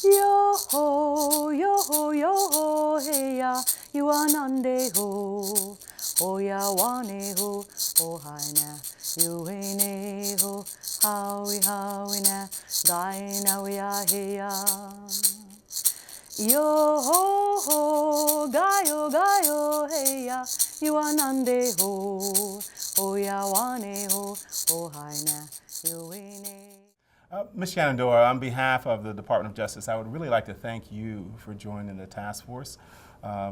yo ho, hey ya, you are nande ho, oh ya wane ho, oh hi na, you ain't ho, howie na, die na we are hey ya. Yo ho, gayo, hey ya, you are nande ho, oh ya wane ho, oh hi na, you ain't. Ms. Shenandoah, on behalf of the Department of Justice, I would really like to thank you for joining the task force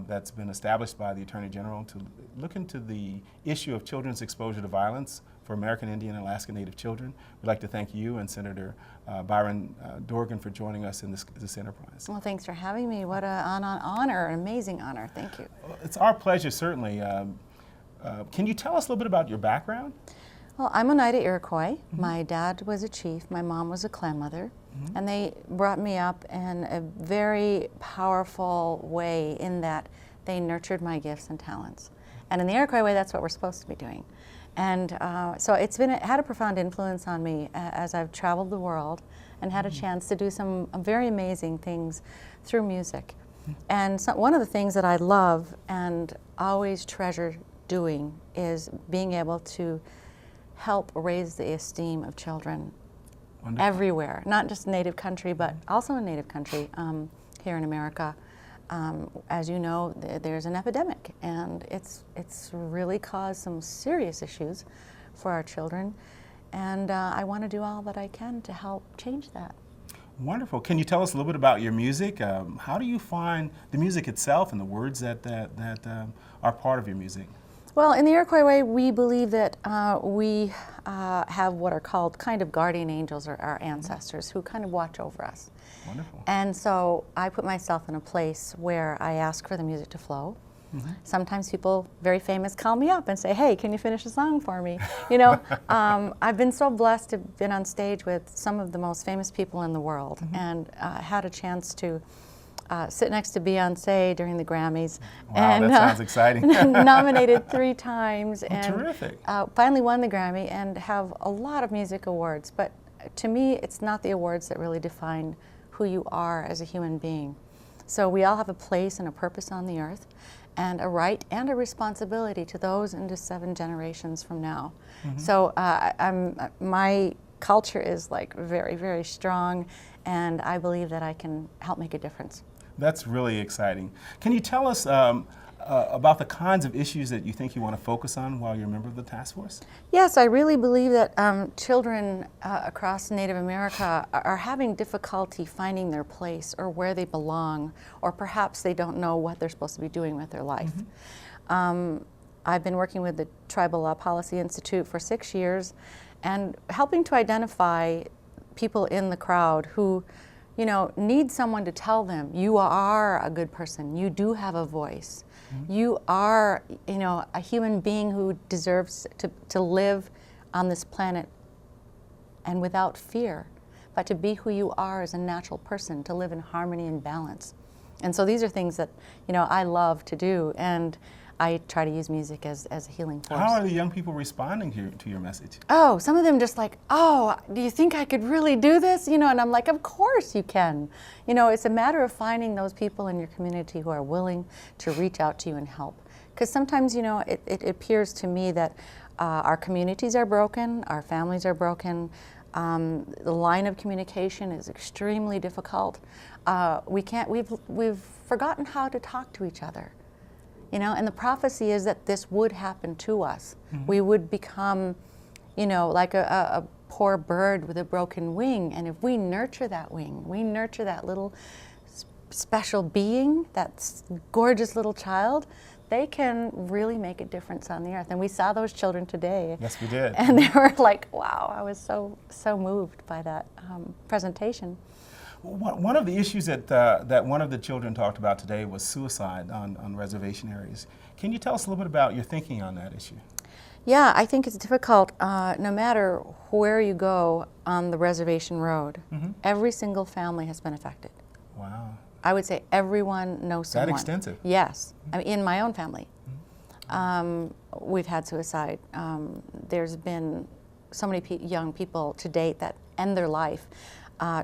that's been established by the Attorney General to look into the issue of children's exposure to violence for American Indian and Alaska Native children. We'd like to thank you and Senator Byron Dorgan for joining us in this enterprise. Well, thanks for having me. What an honor, an amazing honor. Thank you. Well, it's our pleasure, certainly. Can you tell us a little bit about your background? Well, I'm Oneida Iroquois. Mm-hmm. My dad was a chief. My mom was a clan mother. Mm-hmm. And they brought me up in a very powerful way in that they nurtured my gifts and talents. And in the Iroquois way, that's what we're supposed to be doing. And so it had a profound influence on me as I've traveled the world and had a chance to do some very amazing things through music. And so one of the things that I love and always treasure doing is being able to help raise the esteem of children. Wonderful. Everywhere, not just native country, but also in native country here in America. As you know, there's an epidemic, and it's really caused some serious issues for our children, and I want to do all that I can to help change that. Wonderful. Can you tell us a little bit about your music? How do you find the music itself and the words that are part of your music? Well, in the Iroquois way, we believe that we have what are called kind of guardian angels, or our ancestors, who kind of watch over us. Wonderful. And so I put myself in a place where I ask for the music to flow. Mm-hmm. Sometimes people, very famous, call me up and say, hey, can you finish a song for me? You know, I've been so blessed to have been on stage with some of the most famous people in the world, mm-hmm. and had a chance to sit next to Beyonce during the Grammys. Wow, and, that sounds exciting. Nominated 3 times. Oh, and terrific. Finally won the Grammy and have a lot of music awards. But to me, it's not the awards that really define who you are as a human being. So we all have a place and a purpose on the earth, and a right and a responsibility to those into 7 generations from now. Mm-hmm. So my culture is like very, very strong, and I believe that I can help make a difference. That's really exciting. Can you tell us about the kinds of issues that you think you want to focus on while you're a member of the task force? Yes, I really believe that children across Native America are having difficulty finding their place or where they belong, or perhaps they don't know what they're supposed to be doing with their life. Mm-hmm. I've been working with the Tribal Law Policy Institute for 6 years and helping to identify people in the crowd who, you know, need someone to tell them, you are a good person, you do have a voice, mm-hmm. you are, you know, a human being who deserves to live on this planet and without fear, but to be who you are as a natural person, to live in harmony and balance. And so these are things that, you know, I love to do, and I try to use music as a healing force. How are the young people responding to your message? Oh, some of them just like, oh, do you think I could really do this? You know, and I'm like, of course you can. You know, it's a matter of finding those people in your community who are willing to reach out to you and help. Because sometimes, you know, it appears to me that our communities are broken, our families are broken, the line of communication is extremely difficult. We've forgotten how to talk to each other. You know, and the prophecy is that this would happen to us. Mm-hmm. We would become, you know, like a poor bird with a broken wing. And if we nurture that wing, we nurture that little special being, that gorgeous little child, they can really make a difference on the earth. And we saw those children today. Yes, we did. And they were like, wow, I was so moved by that presentation. One of the issues that one of the children talked about today was suicide on reservation areas. Can you tell us a little bit about your thinking on that issue? Yeah, I think it's difficult. No matter where you go on the reservation road, mm-hmm. every single family has been affected. Wow. I would say everyone knows someone. That extensive? Yes. Mm-hmm. I mean, in my own family, mm-hmm. We've had suicide. There's been so many young people to date that end their life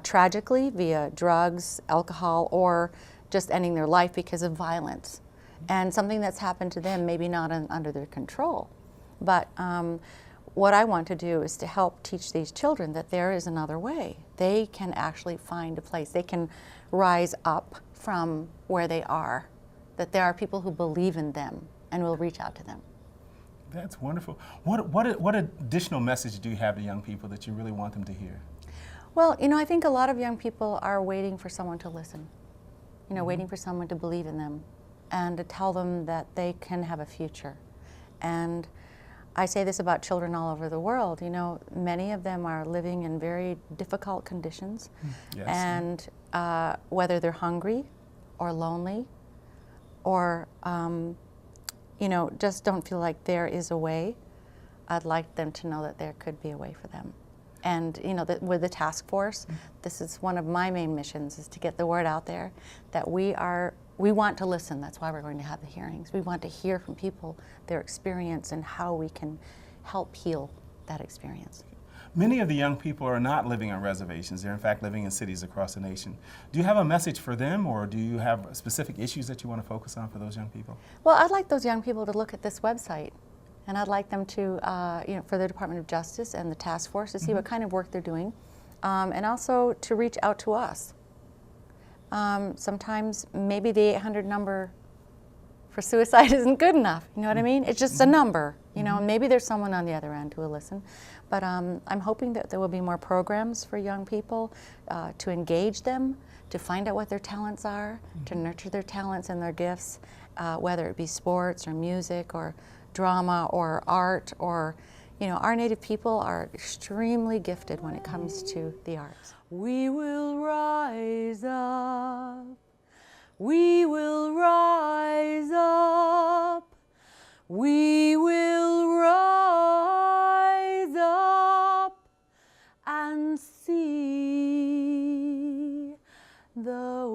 tragically via drugs, alcohol, or just ending their life because of violence. And something that's happened to them, maybe not under their control. But what I want to do is to help teach these children that there is another way. They can actually find a place. They can rise up from where they are, that there are people who believe in them and will reach out to them. That's wonderful. What additional message do you have to young people that you really want them to hear? Well, I think a lot of young people are waiting for someone to listen, waiting for someone to believe in them and to tell them that they can have a future. And I say this about children all over the world, many of them are living in very difficult conditions. Yes. And whether they're hungry or lonely or, just don't feel like there is a way, I'd like them to know that there could be a way for them. And that with the task force, this is one of my main missions, is to get the word out there that we want to listen. That's why we're going to have the hearings. We want to hear from people, their experience, and how we can help heal that experience. Many of the young people are not living on reservations. They're in fact living in cities across the nation. Do you have a message for them, or do you have specific issues that you want to focus on for those young people? Well, I'd like those young people to look at this website. And I'd like them to, for the Department of Justice and the task force, to see what kind of work they're doing, and also to reach out to us. Sometimes maybe the 800 number for suicide isn't good enough, you know what I mean? It's just a number, and maybe there's someone on the other end who will listen. But I'm hoping that there will be more programs for young people to engage them, to find out what their talents are, to nurture their talents and their gifts, whether it be sports or music or drama or art, or our Native people are extremely gifted when it comes to the arts. We will rise up, we will rise up, we will rise up and see the